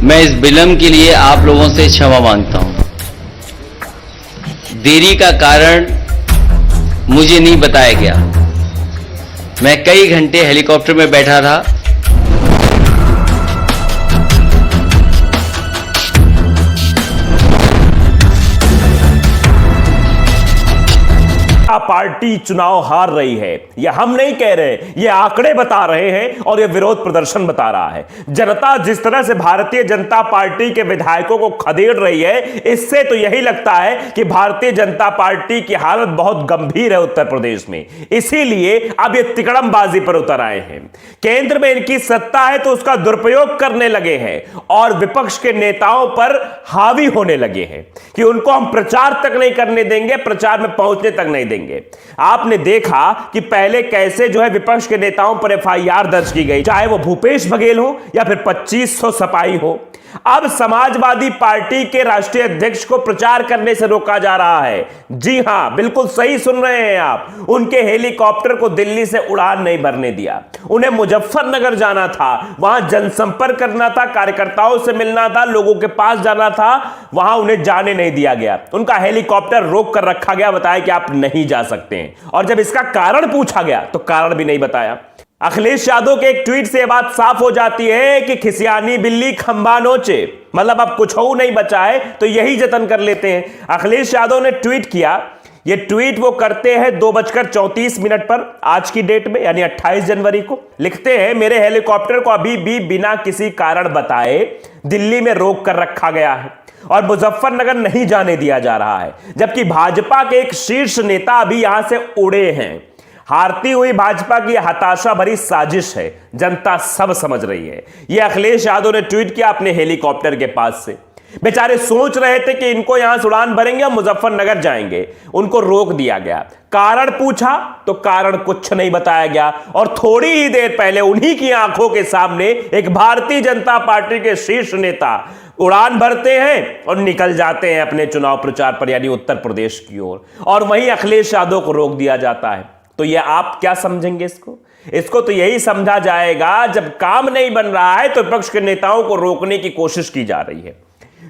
मैं इस विलंब के लिए आप लोगों से क्षमा मांगता हूं। देरी का कारण मुझे नहीं बताया गया। मैं कई घंटे हेलीकॉप्टर में बैठा था। पार्टी चुनाव हार रही है, यह हम नहीं कह रहे, ये आंकड़े बता रहे हैं और यह विरोध प्रदर्शन बता रहा है। जनता जिस तरह से भारतीय जनता पार्टी के विधायकों को खदेड़ रही है, इससे तो यही लगता है कि भारतीय जनता पार्टी की हालत बहुत गंभीर है उत्तर प्रदेश में। इसीलिए अब ये तिकड़मबाजी पर उतर आए हैं। केंद्र में इनकी सत्ता है तो उसका दुरुपयोग करने लगे हैं और विपक्ष के नेताओं पर हावी होने लगे हैं कि उनको हम प्रचार तक नहीं करने देंगे, प्रचार में पहुंचने तक नहीं देंगे। आपने देखा कि पहले कैसे जो है विपक्ष के नेताओं पर एफआईआर दर्ज की गई, चाहे वो भूपेश बघेल हो या फिर 2500 सपाई हो। अब समाजवादी पार्टी के राष्ट्रीय अध्यक्ष को प्रचार करने से रोका जा रहा है। जी हां, बिल्कुल सही सुन रहे हैं आप। उनके हेलीकॉप्टर को दिल्ली से उड़ान नहीं भरने दिया। उन्हें मुजफ्फरनगर जाना था, वहां जनसंपर्क करना था, कार्यकर्ताओं से मिलना था, लोगों के पास जाना था, वहां उन्हें जाने नहीं दिया गया। उनका हेलीकॉप्टर रोक कर रखा गया, बताया कि आप नहीं जा सकते हैं। और जब इसका कारण पूछा गया तो कारण भी नहीं बताया। अखिलेश यादव के एक ट्वीट से यह बात साफ हो जाती है कि खिसियानी बिल्ली खंबा नोचे, मतलब अब कुछ हो नहीं बचा है तो यही जतन कर लेते हैं। अखिलेश यादव ने ट्वीट किया। यह ट्वीट वो करते हैं 2:34 पर आज की डेट में, यानी 28 जनवरी को। लिखते हैं, मेरे हेलीकॉप्टर को अभी भी बिना किसी कारण बताए दिल्ली में रोक कर रखा गया है और मुजफ्फरनगर नहीं जाने दिया जा रहा है, जबकि भाजपा के एक शीर्ष नेता अभी यहां से उड़े हैं। हारती हुई भाजपा की हताशा भरी साजिश है, जनता सब समझ रही है। यह अखिलेश यादव ने ट्वीट किया अपने हेलीकॉप्टर के पास से। बेचारे सोच रहे थे कि इनको यहां से उड़ान भरेंगे और मुजफ्फरनगर जाएंगे, उनको रोक दिया गया। कारण पूछा तो कारण कुछ नहीं बताया गया और थोड़ी ही देर पहले उन्हीं की आंखों के सामने एक भारतीय जनता पार्टी के शीर्ष नेता उड़ान भरते हैं और निकल जाते हैं अपने चुनाव प्रचार पर, यानी उत्तर प्रदेश की ओर, और वहीं अखिलेश यादव को रोक दिया जाता है। तो ये आप क्या समझेंगे इसको तो यही समझा जाएगा, जब काम नहीं बन रहा है तो विपक्ष के नेताओं को रोकने की कोशिश की जा रही है।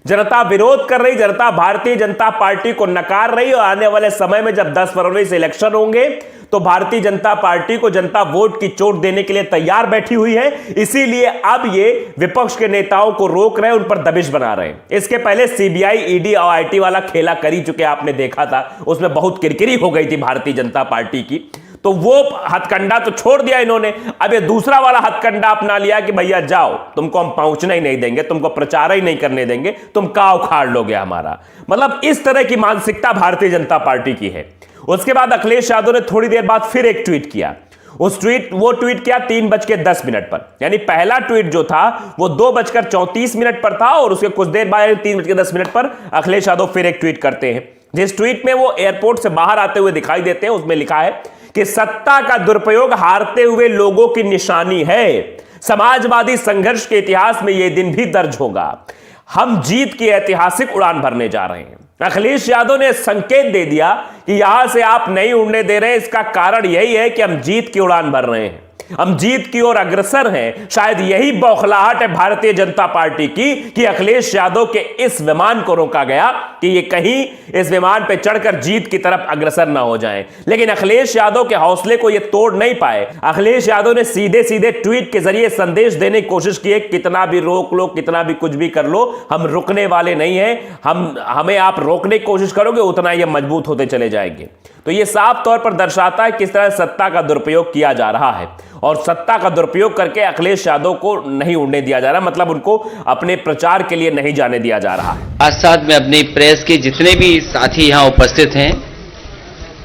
जनता विरोध कर रही, जनता भारतीय जनता पार्टी को नकार रही, और आने वाले समय में जब 10 फरवरी से इलेक्शन होंगे तो भारतीय जनता पार्टी को जनता वोट की चोट देने के लिए तैयार बैठी हुई है। इसीलिए अब ये विपक्ष के नेताओं को रोक रहे हैं, उन पर दबिश बना रहे हैं। इसके पहले सीबीआई, ईडी और आईटी वाला खेला कर ही चुके, आपने देखा था, उसमें बहुत किरकिरी हो गई थी भारतीय जनता पार्टी की। तो वो हथकंडा तो छोड़ दिया इन्होंने, अब ये दूसरा वाला हथकंडा अपना लिया कि भैया जाओ, तुमको हम पहुंचना ही नहीं देंगे, तुमको प्रचार ही नहीं करने देंगे, तुम का उखाड़ लोगे हमारा। मतलब इस तरह की मानसिकता भारतीय जनता पार्टी की है। उसके बाद अखिलेश यादव ने थोड़ी देर बाद फिर एक ट्वीट किया। वो ट्वीट किया 3:10 पर, यानी पहला ट्वीट जो था वो 2:34 पर था और उसके कुछ देर बाद 3:10 पर अखिलेश यादव फिर एक ट्वीट करते हैं, जिस ट्वीट में वो एयरपोर्ट से बाहर आते हुए दिखाई देते हैं। उसमें लिखा है कि सत्ता का दुरुपयोग हारते हुए लोगों की निशानी है, समाजवादी संघर्ष के इतिहास में यह दिन भी दर्ज होगा। हम जीत की ऐतिहासिक उड़ान भरने जा रहे हैं। अखिलेश यादव ने संकेत दे दिया कि यहां से आप नहीं उड़ने दे रहे, इसका कारण यही है कि हम जीत की उड़ान भर रहे हैं, हम जीत की ओर अग्रसर हैं। शायद यही बौखलाहट है भारतीय जनता पार्टी की कि अखिलेश यादव के इस विमान को रोका गया कि ये कहीं इस विमान पर चढ़कर जीत की तरफ अग्रसर ना हो जाएं। लेकिन अखिलेश यादव के हौसले को ये तोड़ नहीं पाए। अखिलेश यादव ने सीधे सीधे ट्वीट के जरिए संदेश देने की कोशिश की है, कितना भी रोक लो, कितना भी कुछ भी कर लो, हम रुकने वाले नहीं हैं, हमें आप रोकने की कोशिश करोगे उतना ये मजबूत होते चले जाएंगे। तो ये साफ तौर पर दर्शाता है किस तरह सत्ता का दुरुपयोग किया जा रहा है, और सत्ता का दुरुपयोग करके अखिलेश यादव को नहीं उड़ने दिया जा रहा, मतलब उनको अपने प्रचार के लिए नहीं जाने दिया जा रहा है। साथ साथ में अपनी प्रेस के जितने भी साथी यहां उपस्थित हैं,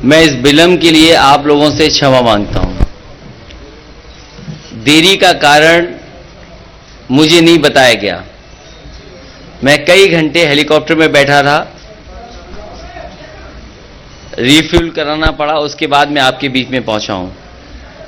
मैं इस विलंब के लिए आप लोगों से क्षमा मांगता हूं। देरी का कारण मुझे नहीं बताया गया। मैं कई घंटे हेलीकॉप्टर में बैठा था, रिफ्यूल कराना पड़ा, उसके बाद मैं आपके बीच में पहुंचा हूं।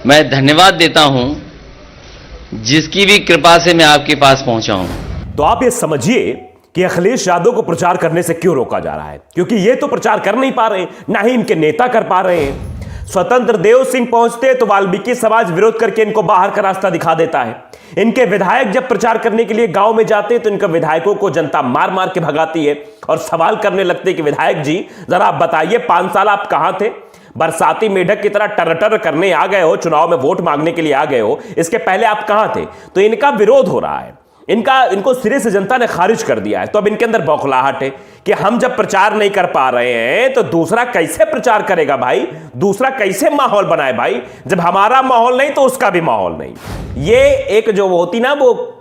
मैं धन्यवाद देता हूं जिसकी भी कृपा से मैं आपके पास पहुंचा हूं। तो आप ये समझिए कि अखिलेश यादव को प्रचार करने से क्यों रोका जा रहा है, क्योंकि ये तो प्रचार कर नहीं पा रहे, ना ही इनके नेता कर पा रहे हैं। स्वतंत्र देव सिंह पहुंचते तो वाल्मीकि समाज विरोध करके इनको बाहर का रास्ता दिखा देता है। इनके विधायक जब प्रचार करने के लिए गांव में जाते हैं तो इनके विधायकों को जनता मार मार के भगाती है और सवाल करने लगते कि विधायक जी जरा आप बताइए 5 साल आप कहां थे? बरसाती मेढक की तरह टर करने आ गए हो, चुनाव में वोट मांगने के लिए आ गए हो, इसके पहले आप कहां थे? तो इनका विरोध हो रहा है, इनको सिरे से जनता ने खारिज कर दिया है। तो अब इनके अंदर बौखलाहट है कि हम जब प्रचार नहीं कर पा रहे हैं तो दूसरा कैसे प्रचार करेगा भाई, दूसरा कैसे माहौल बनाए भाई? जब हमारा माहौल नहीं तो उसका भी माहौल नहीं। ये एक जो होती ना वो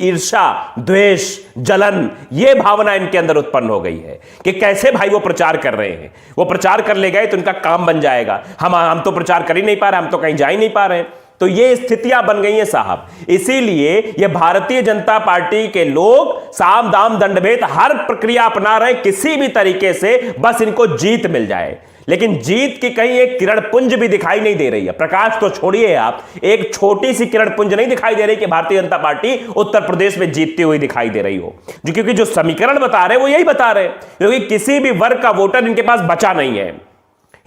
ईर्ष्या, द्वेष, जलन, ये भावना इनके अंदर उत्पन्न हो गई है कि कैसे भाई वो प्रचार कर रहे हैं, वो प्रचार कर ले गए तो इनका काम बन जाएगा। हम तो प्रचार कर ही नहीं पा रहे, हम तो कहीं जा ही नहीं पा रहे हैं। तो ये स्थितियां बन गई हैं साहब। इसीलिए ये भारतीय जनता पार्टी के लोग साम दाम दंडभेद हर प्रक्रिया अपना रहे हैं किसी भी तरीके से, बस इनको जीत मिल जाए। लेकिन जीत की कहीं एक किरण पुंज भी दिखाई नहीं दे रही है। प्रकाश तो छोड़िए आप, एक छोटी सी किरण पुंज नहीं दिखाई दे रही कि भारतीय जनता पार्टी उत्तर प्रदेश में जीतती हुई दिखाई दे रही हो। क्योंकि जो समीकरण बता रहे हैं वो यही बता रहे हैं, क्योंकि किसी भी वर्ग का वोटर इनके पास बचा नहीं है।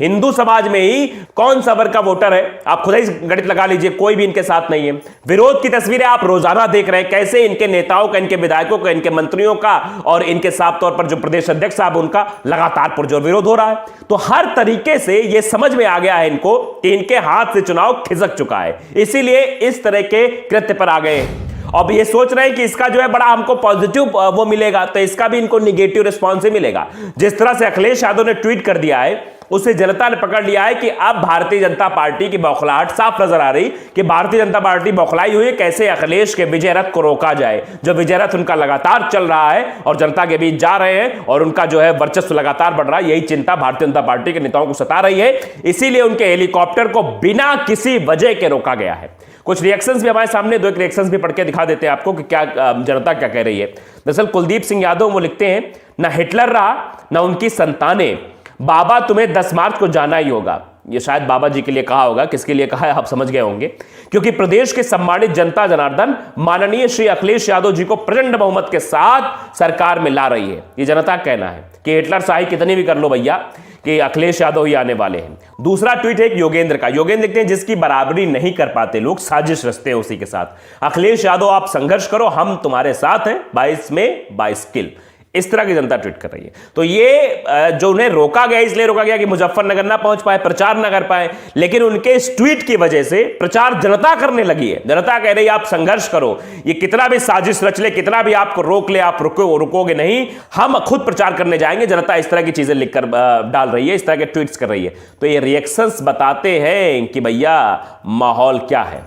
हिंदू समाज में ही कौन सा वर्ग का वोटर है, आप खुद ही गणित लगा लीजिए, कोई भी इनके साथ नहीं है। विरोध की तस्वीरें आप रोजाना देख रहे हैं, कैसे इनके नेताओं का, इनके विधायकों का, इनके मंत्रियों का और इनके साफ तौर पर जो प्रदेश अध्यक्ष साहब उनका लगातार पुरजोर विरोध हो रहा है। तो हर तरीके से यह समझ में आ गया है इनको कि इनके हाथ से चुनाव खिसक चुका है, इसीलिए इस तरह के कृत्य पर आ गए। अब ये सोच रहे हैं कि इसका जो है बड़ा हमको पॉजिटिव वो मिलेगा, तो इसका भी इनको निगेटिव रिस्पॉन्स ही मिलेगा। जिस तरह से अखिलेश यादव ने ट्वीट कर दिया है उसे जनता ने पकड़ लिया है कि अब भारतीय जनता पार्टी की बौखलाहट साफ नजर आ रही कि भारतीय जनता पार्टी बौखलाई हुई है, कैसे अखिलेश के विजय रथ को रोका जाए। जो विजय रथ उनका लगातार चल रहा है और जनता के बीच जा रहे हैं और उनका जो है वर्चस्व लगातार बढ़ रहा है, यही चिंता भारतीय जनता पार्टी के नेताओं को सता रही है। इसीलिए उनके हेलीकॉप्टर को बिना किसी वजह के रोका गया है। कुछ रिएक्शंस भी हमारे सामने, 2 एक रिएक्शंस भी पढ़ के दिखा देते हैं आपको कि क्या जनता क्या कह रही है। दरअसल कुलदीप सिंह यादव वो लिखते हैं, ना हिटलर रहा ना उनकी संतानें, बाबा तुम्हें 10 मार्च को जाना ही होगा। ये शायद बाबा जी के लिए कहा होगा, किसके लिए कहा है आप समझ गए होंगे। क्योंकि प्रदेश के सम्मानित जनता जनार्दन माननीय श्री अखिलेश यादव जी को प्रचंड बहुमत के साथ सरकार में ला रही है। ये जनता का कहना है कि हिटलर शाही कितनी भी कर लो भैया कि अखिलेश यादव ही आने वाले हैं। दूसरा ट्वीट है योगेंद्र का। योगेंद्र लिखते हैं, जिसकी बराबरी नहीं कर पाते लोग साजिश रचते हैं उसी के साथ। अखिलेश यादव आप संघर्ष करो, हम तुम्हारे साथ हैं, 22 में 22 किल। इस तरह की जनता ट्वीट कर रही है। तो ये जो उन्हें रोका गया, इसलिए रोका गया कि मुजफ्फरनगर ना पहुंच पाए, प्रचार ना कर पाए, लेकिन उनके इस ट्वीट की वजह से प्रचार जनता करने लगी है। जनता कह रही है आप संघर्ष करो, ये कितना भी साजिश रच ले, कितना भी आपको रोक ले, आप रुकोगे नहीं, हम खुद प्रचार करने जाएंगे। जनता इस तरह की चीजें लिखकर डाल रही है, इस तरह के ट्वीट्स कर रही है। तो ये रिएक्शंस बताते हैं कि भैया माहौल क्या है।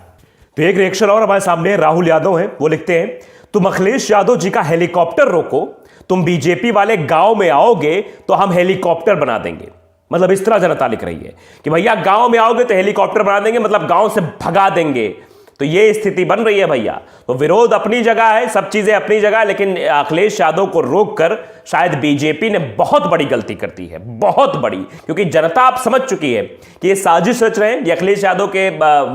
तो एक रिएक्शन और हमारे सामने राहुल यादव है, वो लिखते हैं, तुम अखिलेश यादव जी का हेलीकॉप्टर रोको, तुम बीजेपी वाले गांव में आओगे तो हम हेलीकॉप्टर बना देंगे। मतलब इस तरह जनता लिख रही है कि भैया गांव में आओगे तो हेलीकॉप्टर बना देंगे, मतलब गांव से भगा देंगे। तो ये स्थिति बन रही है भैया। तो विरोध अपनी जगह है, सब चीजें अपनी जगह, लेकिन अखिलेश यादव को रोककर शायद बीजेपी ने बहुत बड़ी गलती कर दी है, बहुत बड़ी। क्योंकि जनता आप समझ चुकी है कि ये साजिश रच रहे हैं, ये अखिलेश यादव के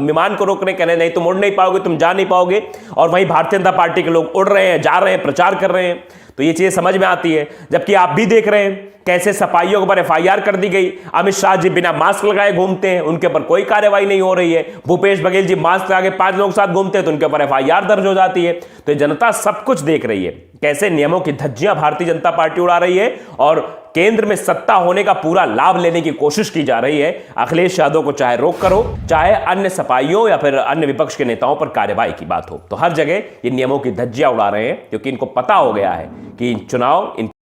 विमान को रोकने, कहने नहीं तुम उड़ नहीं पाओगे, तुम जा नहीं पाओगे, और वहीं भारतीय जनता पार्टी के लोग उड़ रहे हैं, जा रहे हैं, प्रचार कर रहे हैं। तो ये चीजें समझ में आती है। जबकि आप भी देख रहे हैं कैसे सपाइयों के ऊपर एफआईआर कर दी गई। अमित शाह जी बिना मास्क लगाए घूमते हैं, उनके ऊपर कोई कार्रवाई नहीं हो रही है। भूपेश बघेल जी मास्क लगा के 5 लोग साथ घूमते हैं तो उनके ऊपर एफआईआर दर्ज हो जाती है। तो जनता सब कुछ देख रही है, कैसे नियमों की धज्जियां भारतीय जनता पार्टी उड़ा रही है और केंद्र में सत्ता होने का पूरा लाभ लेने की कोशिश की जा रही है। अखिलेश यादव को चाहे रोक करो, चाहे अन्य सपाइयों या फिर अन्य विपक्ष के नेताओं पर कार्रवाई की बात हो, तो हर जगह ये नियमों की धज्जियां उड़ा रहे हैं, क्योंकि इनको पता हो गया है कि चुनाव